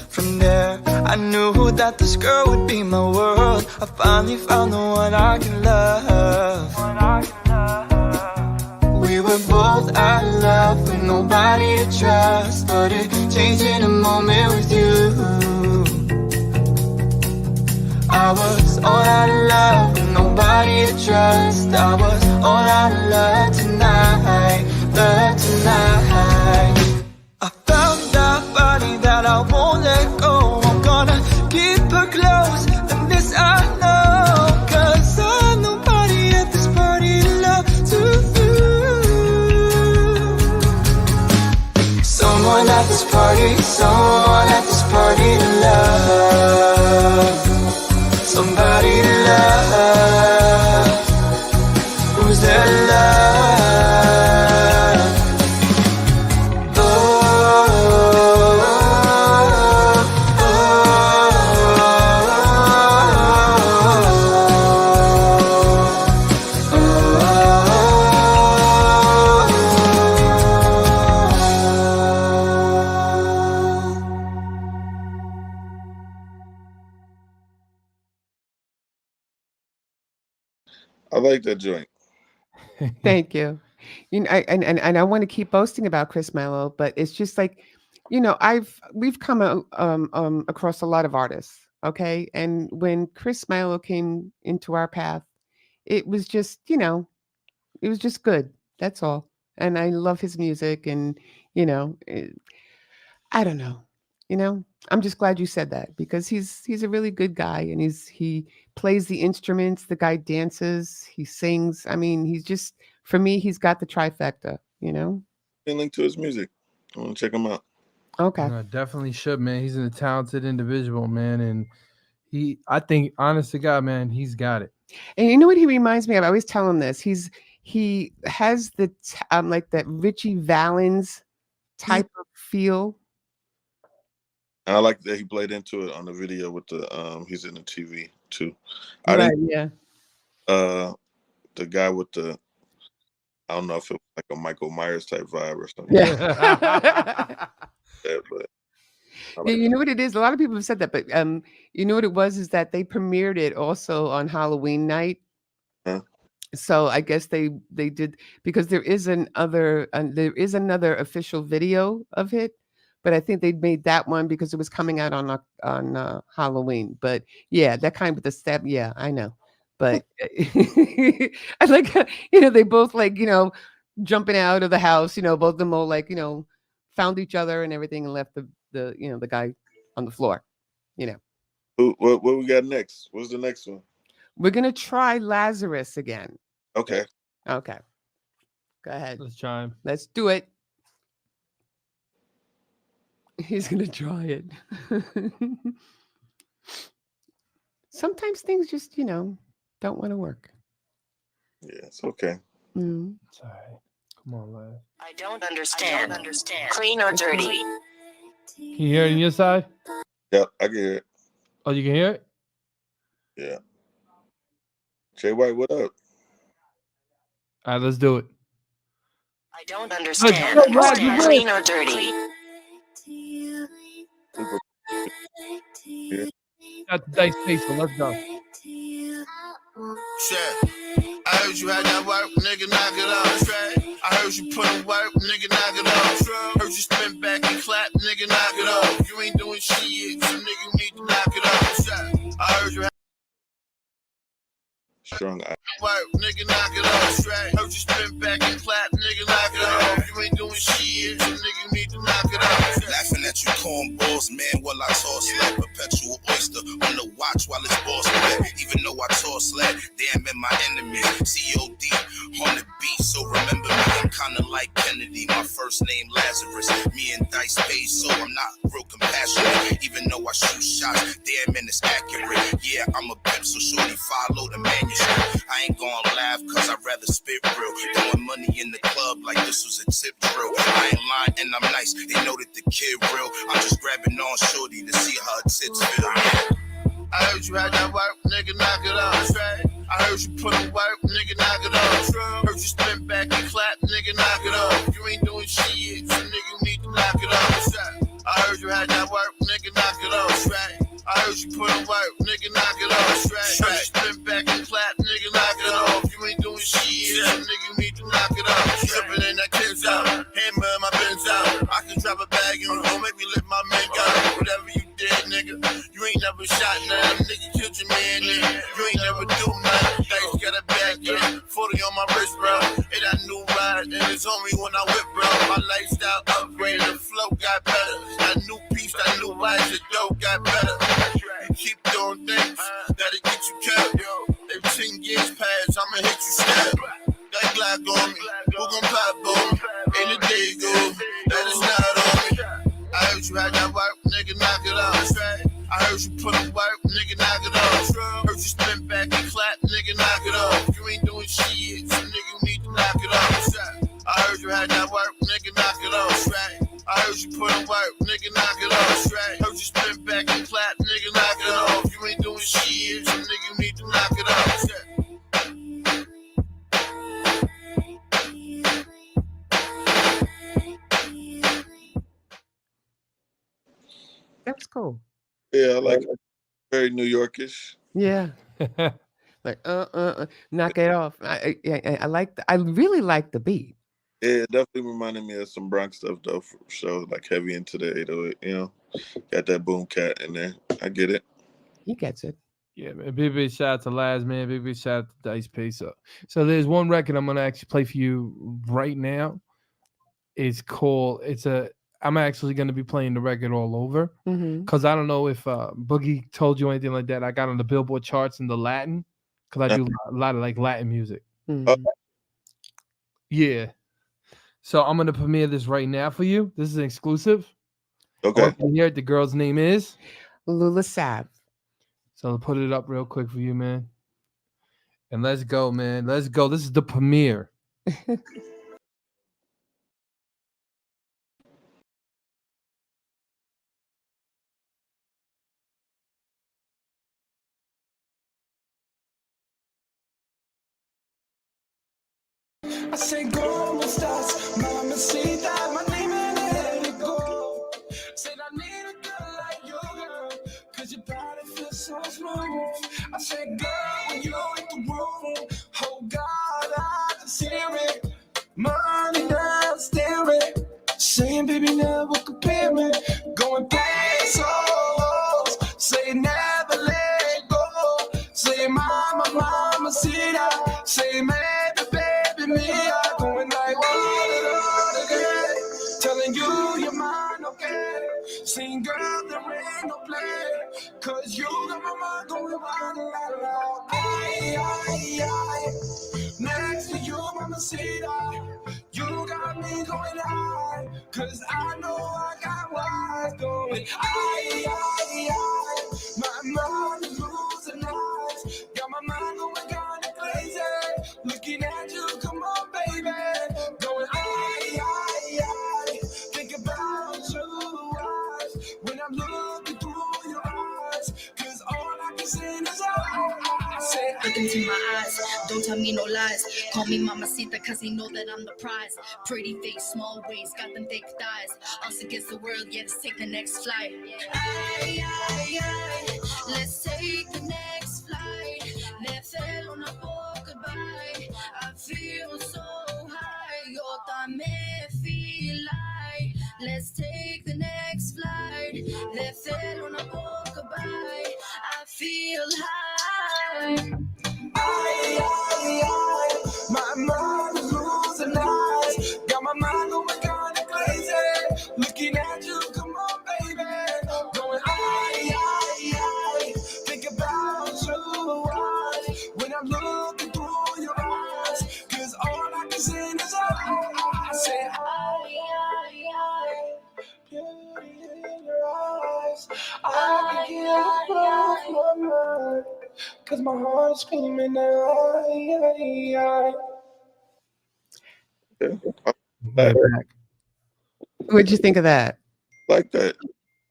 From there, I knew that this girl would be my world. I finally found the one I can love. We were both out of love with nobody to trust, but it changed in a moment with you. I was all out of love with nobody to trust. I was all out of love tonight. Love tonight. I found that body that I won't let go. I'm gonna keep her close, and this I know. Cause I'm nobody at this party to love too. Someone at this party, someone at this party to love. Somebody to love. Who's there to love? I like that joint. Thank you. You know, and I want to keep boasting about Chris Mello, but it's just like, you know, we've come across a lot of artists, okay? And when Chris Mello came into our path, it was just, you know, it was just good. That's all. And I love his music, and you know, I don't know. You know, I'm just glad you said that, because he's a really good guy, and he plays the instruments, the guy dances, he sings. I mean, he's just, for me, he's got the trifecta, you know? Link to his music. I want to check him out. Okay. No, definitely should, man. He's a talented individual, man. And I think, honest to God, man, he's got it. And you know what he reminds me of? I always tell him this. He has the like that Richie Valens type of feel. And I like that he played into it on the video with the he's in the TV too. Yeah. The guy with the, I don't know if it was like a Michael Myers type vibe or something. Yeah. But Yeah, you know what it is? A lot of people have said that, but you know what it was, is that they premiered it also on Halloween night. Huh? So I guess they did, because there is another official video of it, but I think they made that one because it was coming out on Halloween. But yeah, that kind with the stab. Yeah, I know. But I like how, you know, they both like, you know, jumping out of the house, you know, both of them all like, you know, found each other and everything, and left the you know, the guy on the floor, you know. What we got next? What's the next one? We're gonna try Lazarus again. Okay. Go ahead. Let's try him. Let's do it. He's gonna try it. Sometimes things just, you know, don't want to work. Yeah, it's okay. Mm. It's all right. Come on, lad. I don't understand. Clean or dirty? Can you hear it on your side? Yep, I can hear it. Oh, you can hear it? Yeah. Jay White, what up? All right, let's do it. I don't understand. Clean or dirty? Got the dice peso. Let's go. Shit. I heard you had that work, nigga, knock it off. Straight. I heard you put in work, nigga, knock it off. Heard you spin back and clap, nigga, knock it off. You ain't doing shit, so nigga need to knock it off. Shit. I heard you had Strong eye. work, nigga, knock it off. Straight. Heard you spin back and clap, nigga, knock it off. You ain't doing shit, so nigga need to knock it off. Laughing at you cornballs, man, while I toss like perpetual oyster on the watch while it's boss play. Even though I toss like, damn, and my enemy, COD on the beat, so remember me, I'm kinda like Kennedy, my first name Lazarus, me and Dice pays, so I'm not real compassionate, even though I shoot shots, damn, and it's accurate, yeah, I'm a pimp, so shorty follow the manuscript, I ain't gonna laugh, cause I'd rather spit real, throwing money in the club like this was a tip drill, I ain't lying and I'm nice, they know that the kid real, I'm just grabbing on shorty to see how her tits feel, yeah. I heard you had that work, nigga, knock it off. Straight. I heard you put in work, nigga, knock it off. Heard you spin back and clap, nigga, knock it off. You ain't doing shit, so nigga need to knock it off. Straight. I heard you had that work, nigga, knock it off. Straight. I heard you put in work, nigga, knock it off. Straight. Heard you spin back and clap, nigga, knock it off. You ain't doing shit, so nigga need to knock it off. Tripping in that kids out, hammer in my Benz out. I can drop a bag and go make me lift my mink out. Whatever you did, nigga, you ain't never shot none. Nigga killed your man, nigga. You ain't never do nothing. Dice got a bag, yeah. 40 on my wrist, bro. It a new ride, and it's only when I whip, bro. My lifestyle upgraded, the flow got better. That new piece, that new rise, the dope got better. You keep doing things that'll get you killed. If 10 years pass, I'ma hit you still. That Glock on me, who gon' pop on me? In the day go, that is not on me. I heard you had that work, nigga, knock it off. I heard you put in work, nigga, knock it off. Heard you spin back and clap, nigga, knock it off. You ain't doing shit, so nigga need to knock it off. I heard you had that work, nigga, knock it off. I heard you put in work, nigga, knock it off. Heard you spin back and clap, nigga, knock it off. You ain't doing shit, so nigga need to knock it off. That's cool. Yeah, I like it. Very New Yorkish. Yeah. Like knock it off. I like I really like the beat. Yeah, it definitely reminded me of some Bronx stuff though, for sure. Like heavy into the 808, you know. Got that boom cat in there. I get it. He gets it. Yeah, man. Big shout out to Laz, man. Big shout out to Dice Peso. So there's one record I'm gonna actually play for you right now. It's called. I'm actually gonna be playing the record all over because I don't know if Boogie told you anything like that. I got on the Billboard charts in the Latin because I do a lot of like Latin music. Yeah. So I'm gonna premiere this right now for you. This is an exclusive. Okay. You hear it. The girl's name is Lula Sav. So I'll put it up real quick for you, man. And let's go, man. Let's go. This is the premiere. I say go, stars, mama, see that my name in it, go. Said I need a girl like you, girl, cause your body feels so smooth. I say, girl, when you're in the room, oh God, I can see it. Money now staring, saying, baby, never compare me. Going pesos, say never let go. Say, mama, see that. Say, maybe, me, I'm going like water again. Telling you you're mine, okay. Saying, girl, there ain't no play. Cause you got my mind going wild, la. I. Next to you, mama, see that. You got me going high. Cause I know I got what's going. I. My mind is losing eyes. Got my mind going kinda crazy. Looking at you, come on, baby. Going, I think about you eyes when I'm looking through Look into my eyes, don't tell me no lies. Call me mamacita, cause he know that I'm the prize. Pretty face, small waist, got them thick thighs. Us against the world, yeah, let's take the next flight. Ay, ay, ay, let's take the next flight. Le feel una poca goodbye. I feel so high, yo también feel like. Let's take the next flight. Le feel una poca goodbye. I feel high. Ay, ay, ay, my mind is losing eyes. Got my mind going kinda crazy. Looking at you, come on, baby. Going ay, ay, ay. Think about you when I'm looking through your eyes. Cause all I can say is I say ay, ay, ay. Beauty in your eyes. I can't get off my mind. Cause my heart's screaming out. Way back. What'd you think of that? Like that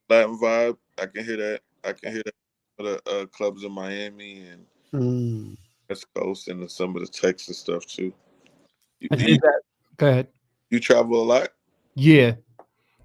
Latin vibe. I can hear that. I can hear that for the clubs in Miami and West Coast and some of the Texas stuff too. I did that. Go ahead. You travel a lot? Yeah.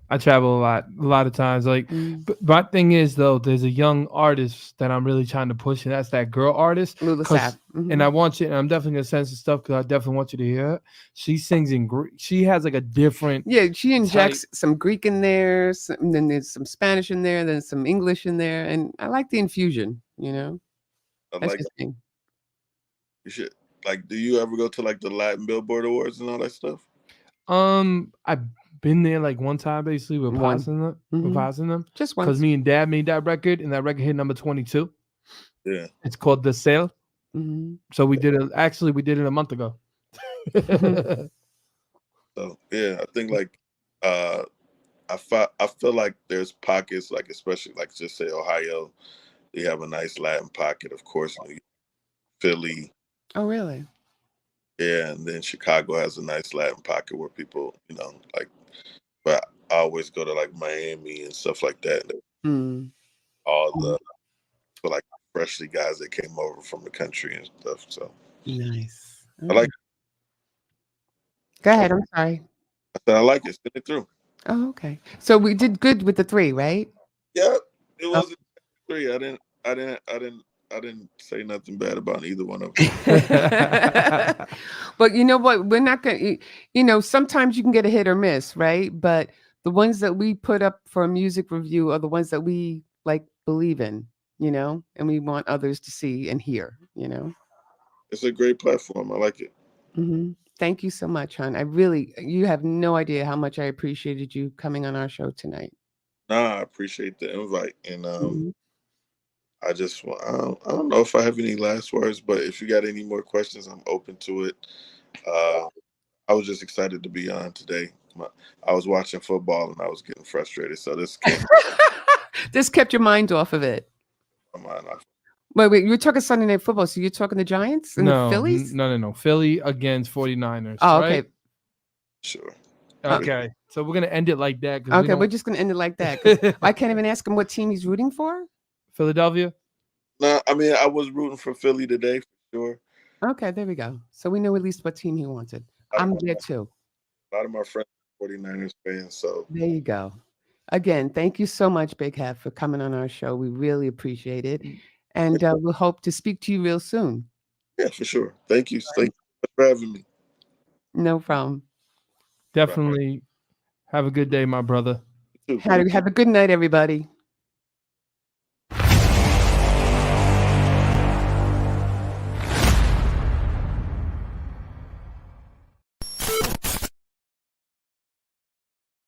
I travel a lot of times. Like, but my thing is though, there's a young artist that I'm really trying to push, and that's that girl artist. Lula Sapp. And I want you, and I'm definitely gonna send some stuff because I definitely want you to hear her. She sings in Greek. She has like a different. Yeah, she injects some Greek in there, and then there's some Spanish in there, then some English in there, and I like the infusion. You know, that's the thing. You should do you ever go to like the Latin Billboard Awards and all that stuff? I've been there like one time basically with passing them. Just once. Because me and Dad made that record, and that record hit number 22. Yeah. It's called The Sale. So we did it. Actually, we did it a month ago. So yeah, I think like I feel like there's pockets, like especially like just say Ohio, they have a nice Latin pocket, of course. New York, Philly. Oh really? Yeah, and then Chicago has a nice Latin pocket where people, like. But I always go to like Miami and stuff like that. All the like freshly guys that came over from the country and stuff. So nice. I like it. Go ahead. I'm sorry. I said I like it. Spin it through. Oh, okay. So we did good with the 3, right? Yeah, it wasn't 3. I didn't say nothing bad about either one of them. But you know what? We're not going to, sometimes you can get a hit or miss, right? But the ones that we put up for a music review are the ones that we like believe in, and we want others to see and hear, It's a great platform. I like it. Thank you so much, hon. You have no idea how much I appreciated you coming on our show tonight. Nah, I appreciate the invite. And I don't know if I have any last words, but if you got any more questions, I'm open to it. I was just excited to be on today. I was watching football and I was getting frustrated. So this kept your mind off of it. My mind off. Wait, you were talking Sunday Night Football. So you're talking the Giants and the Phillies? No. Philly against 49ers. Oh, okay. Right? Sure. Okay. So we're going to end it like that. Okay, we're just going to end it like that. I can't even ask him what team he's rooting for? Philadelphia? No, I mean, I was rooting for Philly today for sure. Okay, there we go. So we know at least what team he wanted. I'm there too. A lot of my friends are 49ers fans, so. There you go. Again, thank you so much, Big Heff, for coming on our show. We really appreciate it. And we'll hope to speak to you real soon. Yeah, for sure. Thank you. Thank you for having me. No problem. Definitely have a good day, my brother. Have a good night, everybody.